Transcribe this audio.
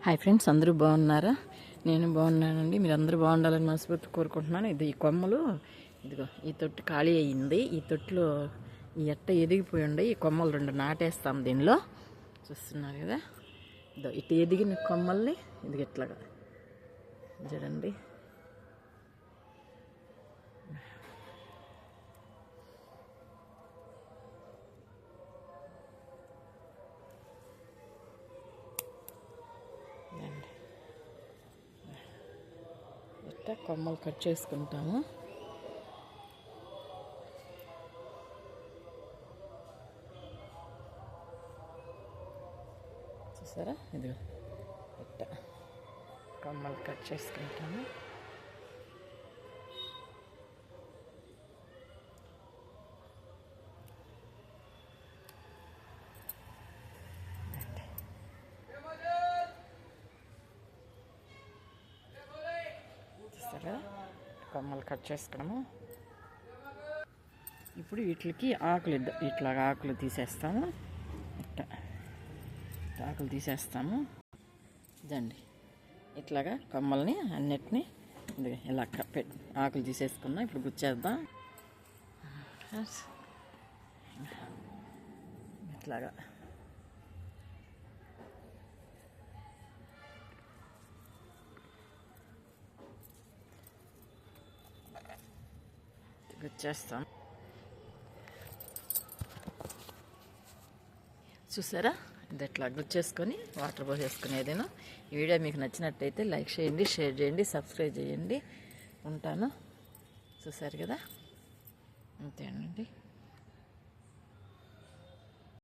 Hi friends, అందరూ బాగున్నారా? నేను బాగున్నానండి. మీరు అందరూ బాగుండాలని మనస్ఫూర్తి కోరుకుంటున్నాను. ఇది ఈ కొమ్మలు, ఇదిగో ఈ తొట్టి ఖాళీ అయ్యింది. ఈ తొట్టిలో ఈ ఎట్ట ఎదిగిపోయి ఉండే ఈ కొమ్మలు రెండు నాటేస్తాం దీనిలో. చూస్తున్నారు కదా, ఇదో ఇటు ఎదిగిన కొమ్మల్ని ఇది ఇట్లాగా చూడండి. ఇట్లా కొమ్మలు కట్ చేసుకుంటాము. చూసారా, ఇదిగో ఇట్లా కొమ్మలు కట్ చేసుకుంటాము. కొమ్మలు కట్ చేసుకోవడము. ఇప్పుడు వీటికి ఆకులు ఇట్లాగా ఆకులు తీసేస్తాము. ఇట్లా ఆకులు తీసేస్తాము. ఇదండి, ఇట్లాగా కొమ్మల్ని అన్నిటినీ ఇలా ఆకులు తీసేసుకున్నాం. ఇప్పుడు గుచ్చేద్దాం. ఇట్లాగా గుచ్చేస్తాం. చూసారా, ఇది ఎట్లా గుచ్చేసుకొని వాటర్ పోసేసుకునేదేను. ఈ వీడియో మీకు నచ్చినట్టయితే లైక్ చేయండి, షేర్ చేయండి, సబ్స్క్రైబ్ చేయండి. ఉంటాను. చూసారు కదా, అంతేనండి.